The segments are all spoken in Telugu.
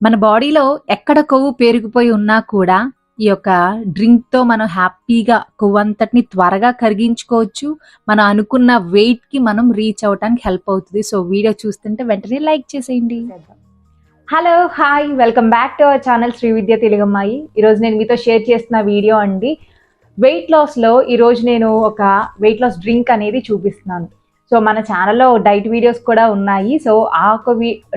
మన బాడీలో ఎక్కడ కొవ్వు పేరుకుపోయి ఉన్నా కూడా ఈ యొక్క డ్రింక్‌తో మనం హ్యాపీగా కొవ్వంతటిని త్వరగా కరిగించుకోవచ్చు. మనం అనుకున్న వెయిట్‌కి మనం రీచ్ అవ్వటానికి హెల్ప్ అవుతది. సో, వీడియో చూస్తుంటే వెంటనే లైక్ చేసేయండి. Hello hi welcome back to our channel Shri Vidya Telugammayi. ఈరోజు నేను మీతో షేర్ చేస్తున్న వీడియో అండి వెయిట్ లాస్లో. ఈరోజు నేను ఒక వెయిట్ లాస్ డ్రింక్ అనేది చూపిస్తున్నాను. సో మన ఛానల్లో డైట్ వీడియోస్ కూడా ఉన్నాయి. సో ఆ ఒక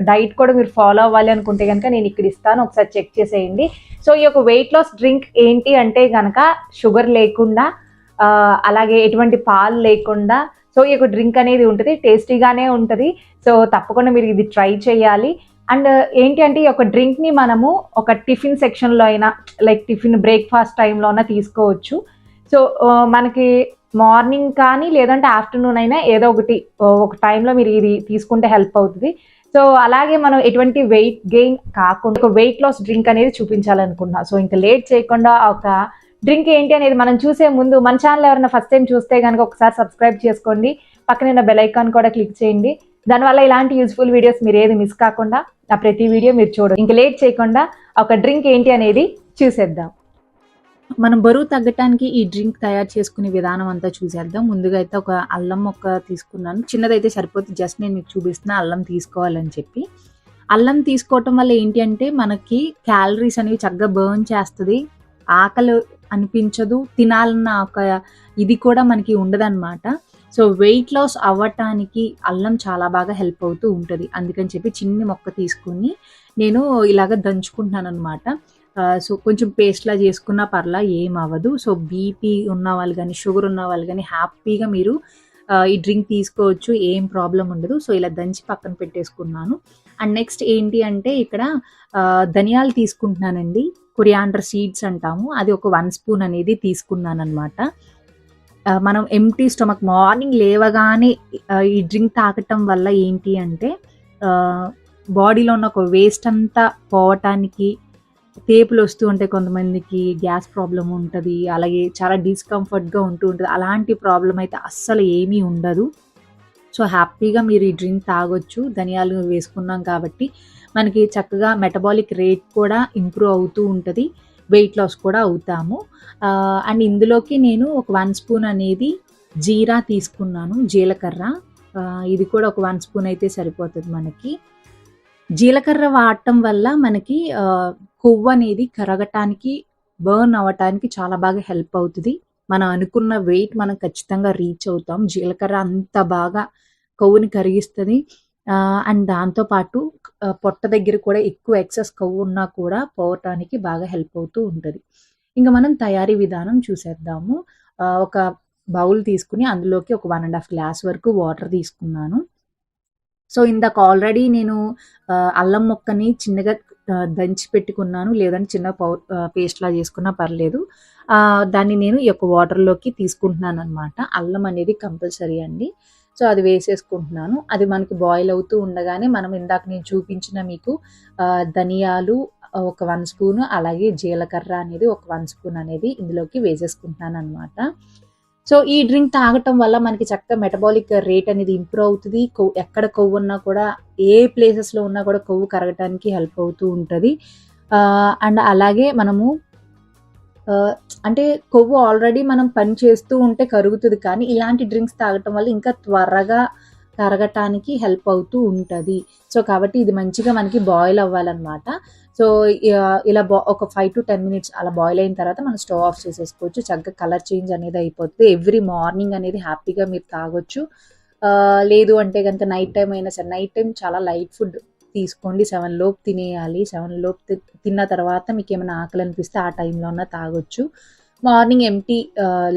డైట్ కూడా మీరు ఫాలో అవ్వాలి అనుకుంటే కనుక నేను ఇక్కడ ఇస్తాను, ఒకసారి చెక్ చేసేయండి. సో ఈ యొక్క వెయిట్ లాస్ డ్రింక్ ఏంటి అంటే కనుక షుగర్ లేకుండా, అలాగే ఎటువంటి పాలు లేకుండా సో ఈ యొక్క డ్రింక్ అనేది ఉంటుంది. టేస్టీగానే ఉంటుంది. సో తప్పకుండా మీరు ఇది ట్రై చేయాలి. అండ్ ఏంటి అంటే ఈ యొక్క డ్రింక్ని మనము ఒక టిఫిన్ సెక్షన్లో అయినా, లైక్ టిఫిన్ బ్రేక్ఫాస్ట్ టైంలో అయినా తీసుకోవచ్చు. సో మనకి మార్నింగ్ కానీ లేదంటే ఆఫ్టర్నూన్ అయినా ఏదో ఒక టైంలో మీరు ఇది తీసుకుంటే హెల్ప్ అవుతుంది. సో అలాగే మనం ఎటువంటి వెయిట్ గెయిన్ కాకుండా ఒక వెయిట్ లాస్ డ్రింక్ అనేది చూపించాలనుకుంటున్నా. సో ఇంకా లేట్ చేయకుండా ఒక డ్రింక్ ఏంటి అనేది మనం చూసే ముందు మన ఛానల్ ఎవరైనా ఫస్ట్ టైం చూస్తే కనుక ఒకసారి సబ్స్క్రైబ్ చేసుకోండి. పక్కన ఉన్న బెల్ ఐకాన్ కూడా క్లిక్ చేయండి. దానివల్ల ఇలాంటి యూస్ఫుల్ వీడియోస్ మీరు ఏది మిస్ కాకుండా నా ప్రతి వీడియో మీరు చూడండి. ఇంకా లేట్ చేయకుండా ఒక డ్రింక్ ఏంటి అనేది చూసేద్దాం. మనం బరువు తగ్గటానికి ఈ డ్రింక్ తయారు చేసుకునే విధానం అంతా చూసేద్దాం. ముందుగా అయితే ఒక అల్లం మొక్క తీసుకున్నాను. చిన్నదైతే సరిపోతుంది, జస్ట్ నేను మీకు చూపిస్తున్నా అల్లం తీసుకోవాలని చెప్పి. అల్లం తీసుకోవటం వల్ల ఏంటి అంటే మనకి క్యాలరీస్ అనేవి చక్కగా బర్న్ చేస్తుంది, ఆకలి అనిపించదు, తినాలన్న ఒక ఇది కూడా మనకి ఉండదన్నమాట. సో వెయిట్ లాస్ అవ్వటానికి అల్లం చాలా బాగా హెల్ప్ అవుతూ ఉంటుంది. అందుకని చెప్పి చిన్ని మొక్క తీసుకుని నేను ఇలాగ దంచుకుంటున్నాను అనమాట. సో కొంచెం పేస్ట్లా చేసుకున్నా పర్లా ఏం అవ్వదు. సో బీపీ ఉన్న వాళ్ళు కానీ, షుగర్ ఉన్న వాళ్ళు కానీ హ్యాపీగా మీరు ఈ డ్రింక్ తీసుకోవచ్చు, ఏం ప్రాబ్లం ఉండదు. సో ఇలా దంచి పక్కన పెట్టేసుకున్నాను. అండ్ నెక్స్ట్ ఏంటి అంటే ఇక్కడ ధనియాలు తీసుకుంటున్నానండి. కొరియాండర్ సీడ్స్ అంటాము, అది ఒక 1 స్పూన్ అనేది తీసుకున్నాను అనమాట. మనం ఎంప్టీ స్టమక్ మార్నింగ్ లేవగానే ఈ డ్రింక్ తాగటం వల్ల ఏంటి అంటే బాడీలో ఉన్న ఒక వేస్ట్ అంతా పోవటానికి, తేపులు వస్తూ ఉంటాయి కొంతమందికి, గ్యాస్ ప్రాబ్లం ఉంటుంది, అలాగే చాలా డిస్కంఫర్ట్గా ఉంటూ ఉంటుంది. అలాంటి ప్రాబ్లం అయితే అస్సలు ఏమీ ఉండదు. సో హ్యాపీగా మీరు ఈ డ్రింక్ తాగొచ్చు. ధనియాలు వేసుకున్నాం కాబట్టి మనకి చక్కగా మెటబాలిక్ రేట్ కూడా ఇంప్రూవ్ అవుతూ ఉంటుంది, వెయిట్ లాస్ కూడా అవుతాము. అండ్ ఇందులోకి నేను ఒక 1 స్పూన్ అనేది జీరా తీసుకున్నాను, జీలకర్ర. ఇది కూడా ఒక 1 స్పూన్ అయితే సరిపోతుంది మనకి. జీలకర్ర వాడటం వల్ల మనకి కొవ్వు అనేది కరగటానికి, బర్న్ అవ్వటానికి చాలా బాగా హెల్ప్ అవుతుంది. మనం అనుకున్న వెయిట్ మనం ఖచ్చితంగా రీచ్ అవుతాం. జీలకర్ర అంత బాగా కొవ్వుని కరిగిస్తుంది. అండ్ దాంతోపాటు పొట్ట దగ్గర కూడా ఎక్కువ ఎక్సెస్ కొవ్వు ఉన్నా కూడా పోవటానికి బాగా హెల్ప్ అవుతూ ఉంటుంది. ఇంకా మనం తయారీ విధానం చూసేద్దాము. ఒక బౌల్ తీసుకుని అందులోకి ఒక 1.5 గ్లాస్ వరకు వాటర్ తీసుకున్నాను. సో ఇందాక ఆల్రెడీ నేను అల్లం ముక్కని చిన్నగా దంచి పెట్టుకున్నాను, లేదంటే చిన్న పేస్ట్లా చేసుకున్నా పర్లేదు. దాన్ని నేను ఈ యొక్క వాటర్లోకి తీసుకుంటున్నాను అనమాట. అల్లం అనేది కంపల్సరీ అండి. సో అది వేసేసుకుంటున్నాను. అది మనకి బాయిల్ అవుతూ ఉండగానే మనం ఇందాక నేను చూపించిన మీకు ధనియాలు ఒక 1 స్పూను, అలాగే జీలకర్ర అనేది ఒక 1 స్పూన్ అనేది ఇందులోకి వేసేసుకుంటున్నాను అనమాట. సో ఈ డ్రింక్ తాగటం వల్ల మనకి చక్కగా మెటబాలిక్ రేట్ అనేది ఇంప్రూవ్ అవుతుంది. ఎక్కడ కొవ్వు ఉన్నా కూడా, ఏ ప్లేసెస్లో ఉన్నా కూడా కొవ్వు కరగటానికి హెల్ప్ అవుతూ ఉంటుంది. అండ్ అలాగే మనము అంటే కొవ్వు ఆల్రెడీ మనం పని చేస్తూ ఉంటే కరుగుతుంది, కానీ ఇలాంటి డ్రింక్స్ తాగటం వల్ల ఇంకా త్వరగా కరగటానికి హెల్ప్ అవుతూ ఉంటుంది. సో కాబట్టి ఇది మంచిగా మనకి బాయిల్ అవ్వాలన్నమాట. సో ఇలా ఒక 5 to 10 మినిట్స్ అలా బాయిల్ అయిన తర్వాత మనం స్టవ్ ఆఫ్ చేసేసుకోవచ్చు. చక్కగా కలర్ చేంజ్ అనేది అయిపోతుంది. ఎవ్రీ మార్నింగ్ అనేది హ్యాపీగా మీరు తాగొచ్చు. లేదు అంటే కనుక నైట్ టైం అయినా సరే, నైట్ టైం చాలా లైట్ ఫుడ్ తీసుకోండి. 7 లోపు తినేయాలి. 7 లోపు తిన్న తర్వాత మీకు ఏమైనా ఆకలి అనిపిస్తే ఆ టైంలో అన్నా తాగొచ్చు. మార్నింగ్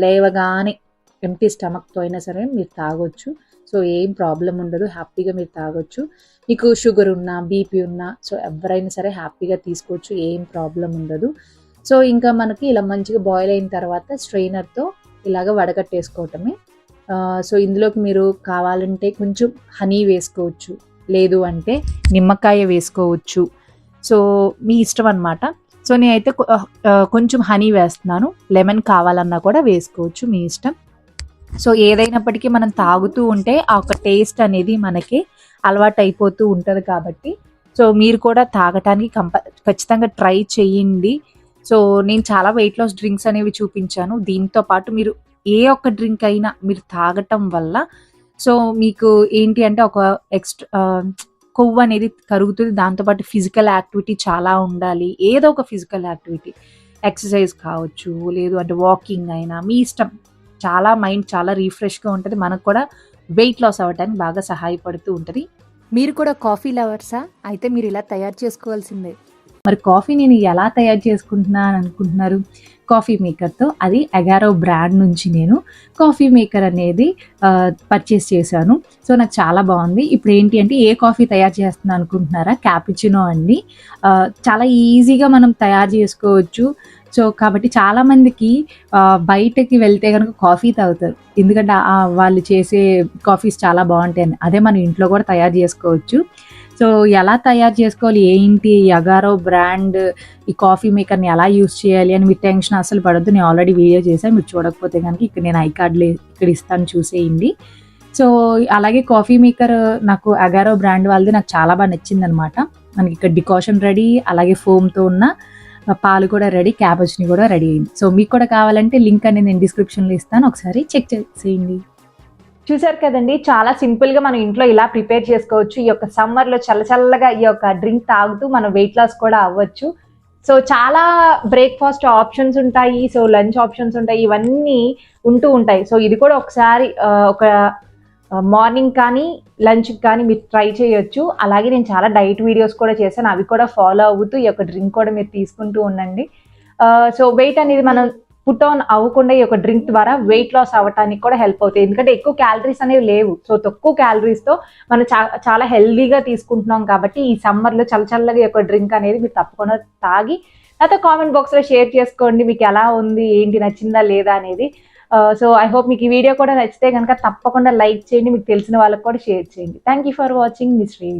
లేవగానే ఎంప్టీ స్టమక్తో అయినా సరే మీరు తాగొచ్చు. సో ఏం ప్రాబ్లం ఉండదు, హ్యాపీగా మీరు తాగొచ్చు. మీకు షుగర్ ఉన్నా, బీపీ ఉన్నా, సో ఎవరైనా సరే హ్యాపీగా తీసుకోవచ్చు, ఏం ప్రాబ్లం ఉండదు. సో ఇంకా మనకి ఇలా మంచిగా బాయిల్ అయిన తర్వాత స్ట్రెయినర్తో ఇలాగ వడగట్టేసుకోవటమే. సో ఇందులోకి మీరు కావాలంటే కొంచెం హనీ వేసుకోవచ్చు, లేదు అంటే నిమ్మకాయ వేసుకోవచ్చు. సో మీ ఇష్టం అనమాట. సో నేనైతే కొంచెం హనీ వేస్తున్నాను, లెమన్ కావాలన్నా కూడా వేసుకోవచ్చు, మీ ఇష్టం. సో ఏదైనప్పటికీ మనం తాగుతూ ఉంటే ఆ ఒక టేస్ట్ అనేది మనకి అలవాటు అయిపోతూ ఉంటుంది కాబట్టి సో మీరు కూడా తాగటానికి ఖచ్చితంగా ట్రై చేయండి. సో నేను చాలా వెయిట్ లాస్ డ్రింక్స్ అనేవి చూపించాను. దీంతో పాటు మీరు ఏ ఒక్క డ్రింక్ అయినా మీరు తాగటం వల్ల సో మీకు ఏంటి అంటే ఒక కొవ్వు అనేది కరుగుతుంది. దాంతోపాటు ఫిజికల్ యాక్టివిటీ చాలా ఉండాలి. ఏదో ఒక ఫిజికల్ యాక్టివిటీ, ఎక్సర్సైజ్ కావచ్చు, లేదు అంటే వాకింగ్ అయినా మీ ఇష్టం. చాలా మైండ్ చాలా రిఫ్రెష్గా ఉంటుంది. మనకు కూడా వెయిట్ లాస్ అవ్వడానికి బాగా సహాయపడుతూ ఉంటుంది. మీరు కూడా కాఫీ లవర్సా? అయితే మీరు ఇలా తయారు చేసుకోవాల్సిందే. మరి కాఫీ నేను ఎలా తయారు చేసుకుంటున్నాను అనుకుంటున్నారు? కాఫీ మేకర్తో. అది అగారో బ్రాండ్ నుంచి నేను కాఫీ మేకర్ అనేది పర్చేస్ చేశాను. సో నాకు చాలా బాగుంది. ఇప్పుడు ఏంటి అంటే ఏ కాఫీ తయారు చేస్తున్నాను అనుకుంటున్నారా? క్యాపుచినో అండి. చాలా ఈజీగా మనం తయారు చేసుకోవచ్చు. సో కాబట్టి చాలామందికి బయటకి వెళ్తే కనుక కాఫీ తాగుతారు, ఎందుకంటే వాళ్ళు చేసే కాఫీస్ చాలా బాగుంటాయని. అదే మనం ఇంట్లో కూడా తయారు చేసుకోవచ్చు. సో ఎలా తయారు చేసుకోవాలి, ఏంటి, అగారో బ్రాండ్ ఈ కాఫీ మేకర్ని ఎలా యూస్ చేయాలి అని మీరు టెన్షన్ అసలు పడొద్దు. నేను ఆల్రెడీ వీడియో చేశాను. మీరు చూడకపోతే కనుక ఇక్కడ నేను ఐ కార్డులు ఇక్కడ ఇస్తాను, చూసేయండి. సో అలాగే కాఫీ మేకర్ నాకు అగారో బ్రాండ్ వాళ్ళది నాకు చాలా బాగా నచ్చింది అనమాట. మనకి ఇక్కడ డికాషన్ రెడీ, అలాగే ఫోమ్తో ఉన్న పాలు కూడా రెడీ, క్యాపుచినో కూడా రెడీ అయింది. సో మీకు కూడా కావాలంటే లింక్ అనేది నేను డిస్క్రిప్షన్లో ఇస్తాను, ఒకసారి చెక్ చేసేయండి. చూసారు కదండి, చాలా సింపుల్గా మనం ఇంట్లో ఇలా ప్రిపేర్ చేసుకోవచ్చు. ఈ యొక్క సమ్మర్లో చల్లచల్లగా ఈ యొక్క డ్రింక్ తాగుతూ మనం వెయిట్ లాస్ కూడా అవ్వచ్చు. సో చాలా బ్రేక్ఫాస్ట్ ఆప్షన్స్ ఉంటాయి, సో లంచ్ ఆప్షన్స్ ఉంటాయి, ఇవన్నీ ఉంటూ ఉంటాయి. సో ఇది కూడా ఒకసారి ఒక మార్నింగ్ కానీ లంచ్కి కానీ మీరు ట్రై చేయొచ్చు. అలాగే నేను చాలా డైట్ వీడియోస్ కూడా చేశాను, అవి కూడా ఫాలో అవుతూ ఈ యొక్క డ్రింక్ కూడా మీరు తీసుకుంటూ ఉండండి. సో వెయిట్ అనేది మనం పుట్ ఆన్ అవ్వకుండా ఈ యొక్క డ్రింక్ ద్వారా వెయిట్ లాస్ అవ్వడానికి కూడా హెల్ప్ అవుతాయి. ఎందుకంటే ఎక్కువ క్యాలరీస్ అనేవి లేవు. సో తక్కువ క్యాలరీస్తో మనం చాలా హెల్దీగా తీసుకుంటున్నాం. కాబట్టి ఈ సమ్మర్లో చల్లచల్లగా ఈ యొక్క డ్రింక్ అనేది మీరు తప్పకుండా తాగి నాతో కామెంట్ బాక్స్లో షేర్ చేసుకోండి, మీకు ఎలా ఉంది, ఏంటి, నచ్చిందా లేదా అనేది. సో ఐ హోప్ మీకు ఈ వీడియో కూడా నచ్చితే కనుక తప్పకుండా లైక్ చేయండి, మీకు తెలిసిన వాళ్ళకి కూడా షేర్ చేయండి. Thank you for watching. Me Srividya.